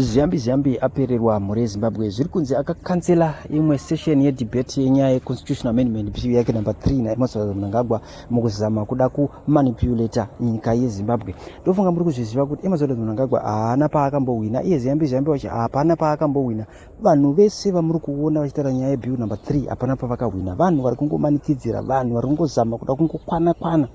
Ziyambi apererwa muri Zimbabwe zviri kunzi akakansela imwe session yedebate yenyaya yeconstitutional amendment bill yake number 3 naEmmerson Mnangagwa mukuzama kuda kumanipulata nyika yeZimbabwe. Ndofunga muri kuzviziva kuti Emmerson Mnangagwa haana paakambowina, iye Ziyambi wacho hapana paakambowina. Vanhu vese vamuri kuona vachitaura nyaya yebill number 3 hapana pavakawina. Vanhu vari kungomanikidzira, vanhu vari kungozama kuda kungokwana.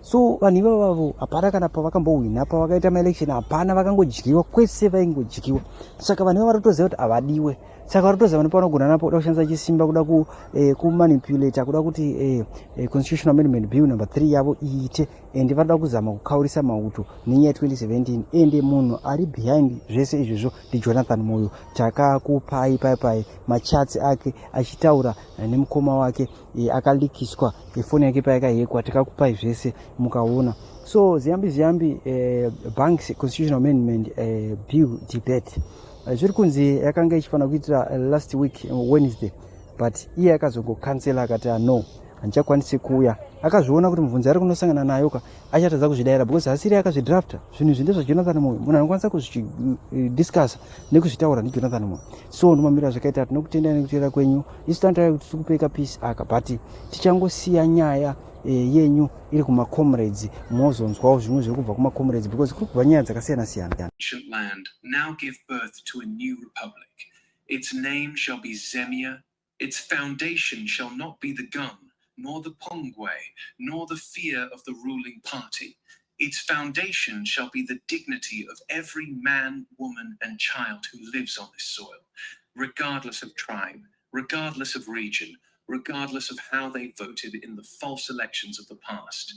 So vanhu ivavo hapana kana pavakambowina, pavakaita maelection hapana, vakangodyiwa, kwese vaingodyiwa. Saka vanhu ivavo varikutoziva kuti havadiwe. Saka varikutoziva kuti pavanogona napo kuda kushandisa chisimba kuda kumanipulata kuda kuti constitutional amendment bill number 3 yavo iite, ende vanoda kuzama kukaurisa mauto nenyaya 2017. Ende munhu ari behind zvese izvozvo ndiJonathan Moyo. Takakupai pai machatsi ake achitaura nemukoma wake akalikiswa, foni yake payakahekwa, takakupai zvese mukaona. So Ziyambi Banks constitutional amendment bill debate zviri kunzi yakanga ichifanira kuitira last week Wednesday, but iye akazongokansela akati no, handichakwanisi kuuya. Akazviona kuti mubvunzi ari kunosangana nayo achatadza kuzvidayira because hasiri akazvidrafta. Zvinhu izvi ndezva Jonathan Moyo, munhu anokwanisa kuzvidiscussa nekuzvitaura ndiJonathan Moyo. So ndomamira zvakaita, tinokutendai nekutera kwenyu. Isu tanotaura kuti tiri kupeka peace aka, but tichangosiya nyaya yenyu iri kumacomrades, mozonzwawo zvimwe zviri kubva kumacomrades because kuri kubva nyaya dzakasiyana-siyana. Ancient land now give birth to a new republic. Its name shall be Zemia. Its foundation shall not be the gun, nor the pongwe, nor the fear of the ruling party. Its foundation shall be the dignity of every man, woman, and child who lives on this soil, regardless of tribe, regardless of region, regardless of how they voted in the false elections of the past.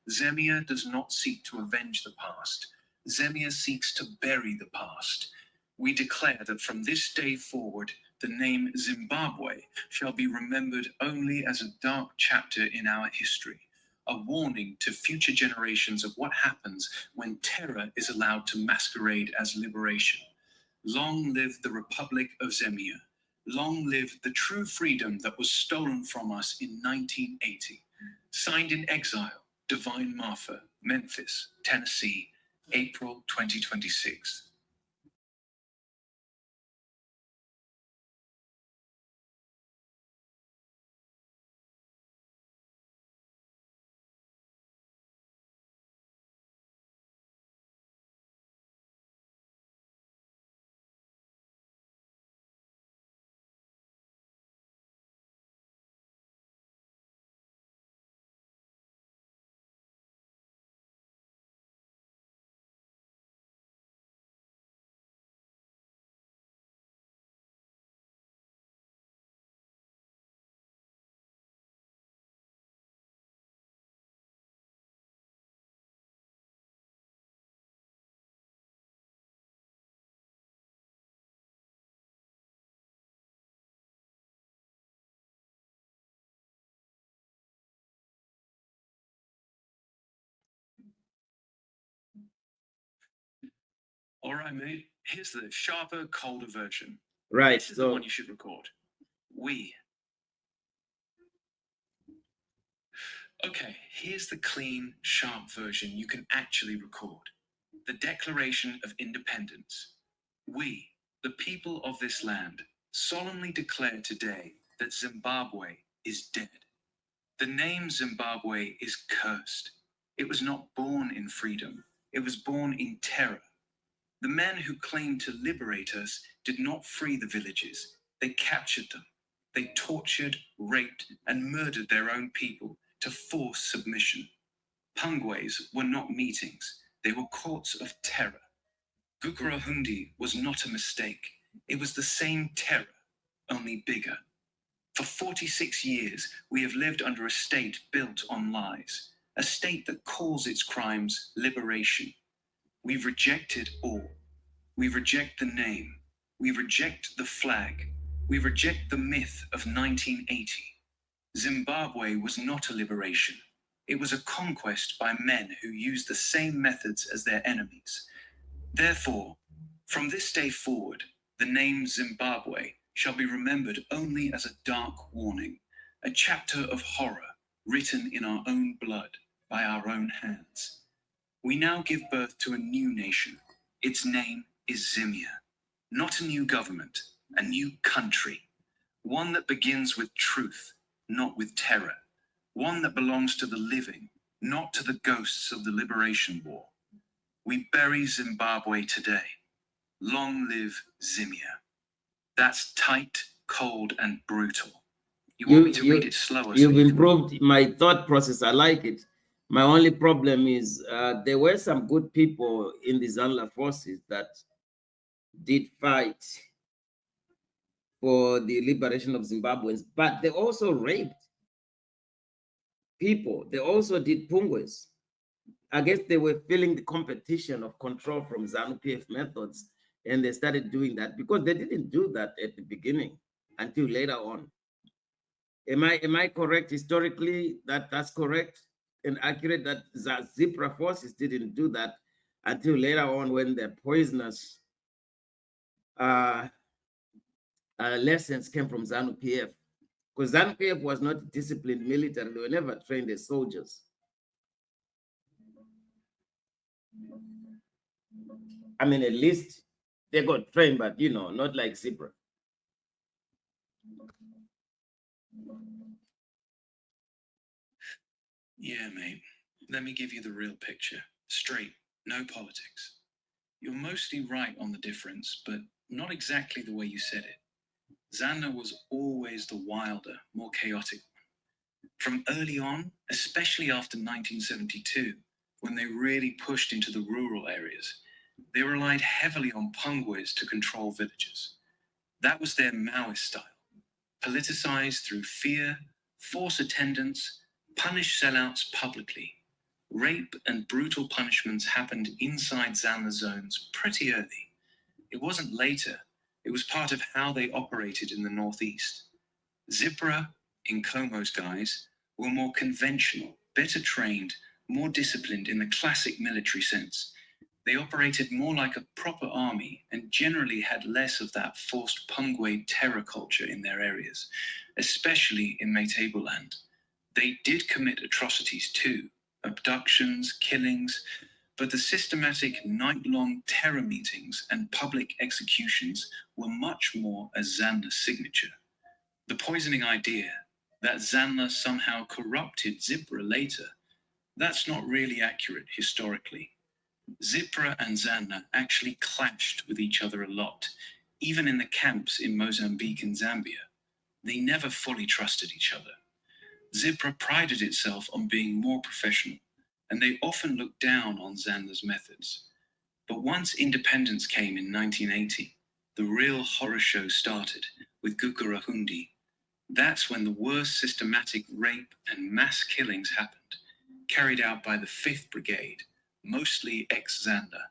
Zemia does not seek to avenge the past. Zemia seeks to bury the past. We declare that from this day forward, the name Zimbabwe shall be remembered only as a dark chapter in our history, a warning to future generations of what happens when terror is allowed to masquerade as liberation. Long live the Republic of Zemia. Long live the true freedom that was stolen from us in 1980. Signed in exile, Divine Martha, Memphis, Tennessee, April 2026. All right, mate. Here's the sharper, colder version. Right. This is the one you should record. We. Okay, here's the clean, sharp version you can actually record. The Declaration of Independence. We, the people of this land, solemnly declare today that Zimbabwe is dead. The name Zimbabwe is cursed. It was not born in freedom. It was born in terror. The men who claimed to liberate us did not free the villages. They captured them. They tortured, raped, and murdered their own people to force submission. Pungways were not meetings. They were courts of terror. Gukurahundi was not a mistake. It was the same terror, only bigger. For 46 years, we have lived under a state built on lies, a state that calls its crimes liberation. We rejected all. We reject the name. We reject the flag. We reject the myth of 1980. Zimbabwe was not a liberation. It was a conquest by men who used the same methods as their enemies. Therefore, from this day forward, the name Zimbabwe shall be remembered only as a dark warning, a chapter of horror written in our own blood by our own hands. We now give birth to a new nation. Its name is Zemia. Not a new government, a new country. One that begins with truth, not with terror. One that belongs to the living, not to the ghosts of the liberation war. We bury Zimbabwe today. Long live Zimia. That's tight, cold, and brutal. You want me to read it slower? You've improved my thought process. I like it. My only problem is there were some good people in the Zanla forces that did fight for the liberation of Zimbabweans, but they also raped people. They also did pungwes. I guess they were feeling the competition of control from ZANU-PF methods, and they started doing that because they didn't do that at the beginning until later on. Am I correct historically that that's correct and accurate that Zipra forces didn't do that until later on when the poisonous lessons came from ZANU-PF? Because ZANU-PF was not disciplined military. They were never trained as soldiers. I mean, at least they got trained, but not like Zipra. Yeah, mate. Let me give you the real picture. Straight, no politics. You're mostly right on the difference, but not exactly the way you said it. Zanna was always the wilder, more chaotic one. From early on, especially after 1972, when they really pushed into the rural areas, they relied heavily on pungwes to control villages. That was their Maoist style. Politicized through fear, force attendance, punish sellouts publicly. Rape and brutal punishments happened inside Zanla zones pretty early. It wasn't later. It was part of how they operated in the Northeast. Zipra, Nkomo's guys, were more conventional, better trained, more disciplined in the classic military sense. They operated more like a proper army and generally had less of that forced pungwe terror culture in their areas, especially in Matabeleland. They did commit atrocities too, abductions, killings, but the systematic night-long terror meetings and public executions were much more a Zanla signature. The poisoning idea that Zanla somehow corrupted Zipra later, that's not really accurate historically. Zipra and Zanna actually clashed with each other a lot, even in the camps in Mozambique and Zambia. They never fully trusted each other. Zipra prided itself on being more professional, and they often looked down on Zanna's methods. But once independence came in 1980, the real horror show started with Gukurahundi. That's when the worst systematic rape and mass killings happened, carried out by the 5th Brigade, mostly ex-Zanda.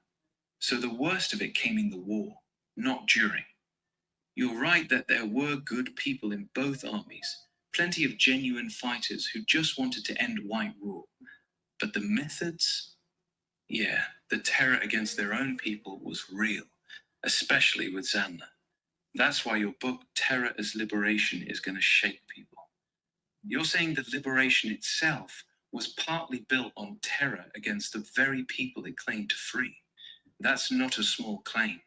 So the worst of it came in the war, not during. You're right that there were good people in both armies, plenty of genuine fighters who just wanted to end white rule. But the methods? Yeah, the terror against their own people was real, especially with Zanda. That's why your book, Terror as Liberation, is going to shake people. You're saying that liberation itself was partly built on terror against the very people it claimed to free. That's not a small claim.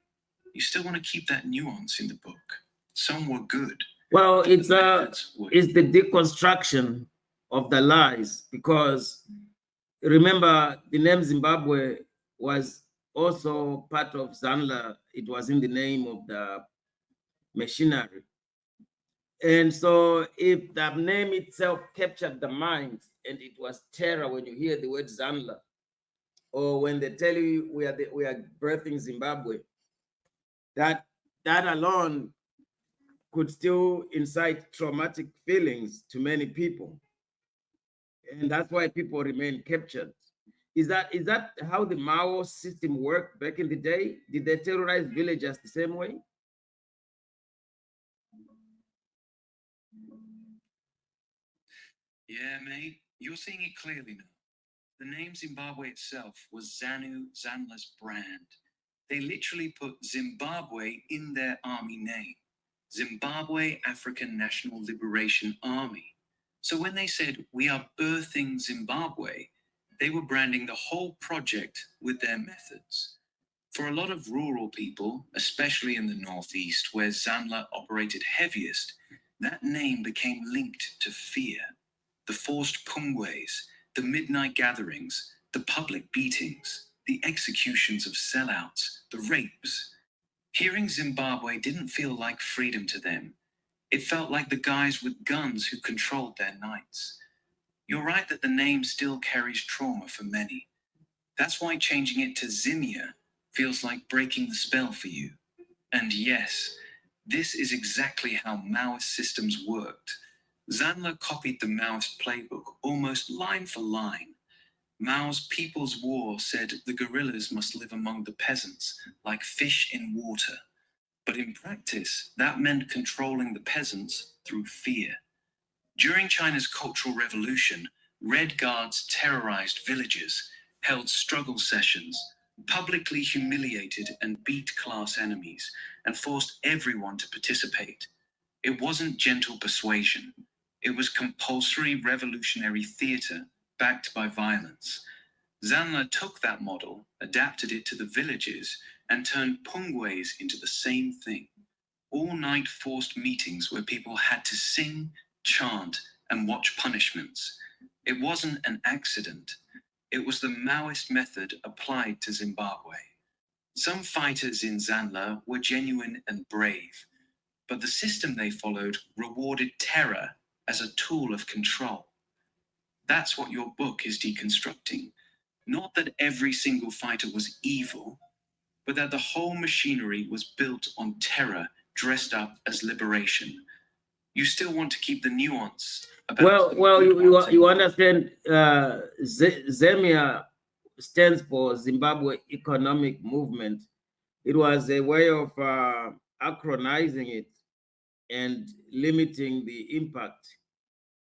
You still want to keep that nuance in the book. Some were good. Well, it's the deconstruction of the lies, because remember the name Zimbabwe was also part of Zanla. It was in the name of the machinery. And so if the name itself captured the mind and it was terror when you hear the word Zanla, or when they tell you we are birthing Zimbabwe, that alone could still incite traumatic feelings to many people. And that's why people remain captured. Is that how the Mao system worked back in the day? Did they terrorize villagers the same way? Yeah, mate, you're seeing it clearly now. The name Zimbabwe itself was Zanla's brand. They literally put Zimbabwe in their army name. Zimbabwe African National Liberation Army. So when they said, we are birthing Zimbabwe, they were branding the whole project with their methods. For a lot of rural people, especially in the northeast where Zanla operated heaviest, that name became linked to fear. The forced pungways, the midnight gatherings, the public beatings, the executions of sellouts, the rapes. Hearing Zimbabwe didn't feel like freedom to them. It felt like the guys with guns who controlled their nights. You're right that the name still carries trauma for many. That's why changing it to Zimia feels like breaking the spell for you. And yes, this is exactly how Maoist systems worked. Zanla copied the Maoist playbook almost line for line. Mao's People's War said the guerrillas must live among the peasants like fish in water. But in practice, that meant controlling the peasants through fear. During China's Cultural Revolution, Red Guards terrorized villages, held struggle sessions, publicly humiliated and beat class enemies, and forced everyone to participate. It wasn't gentle persuasion. It was compulsory revolutionary theater backed by violence. Zanla took that model, adapted it to the villages, and turned pungways into the same thing. All-night forced meetings where people had to sing, chant, and watch punishments. It wasn't an accident. It was the Maoist method applied to Zimbabwe. Some fighters in Zanla were genuine and brave, but the system they followed rewarded terror as a tool of control. That's what your book is deconstructing. Not that every single fighter was evil, but that the whole machinery was built on terror dressed up as liberation. You still want to keep the nuance about you understand, Zemia stands for Zimbabwe Economic Movement. It was a way of acronizing it and limiting the impact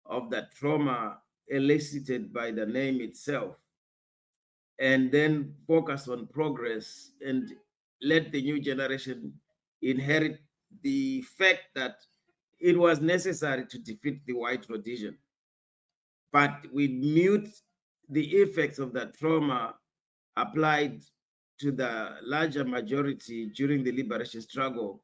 of that trauma elicited by the name itself, and then focus on progress and let the new generation inherit the fact that it was necessary to defeat the white tradition. But we mute the effects of that trauma applied to the larger majority during the liberation struggle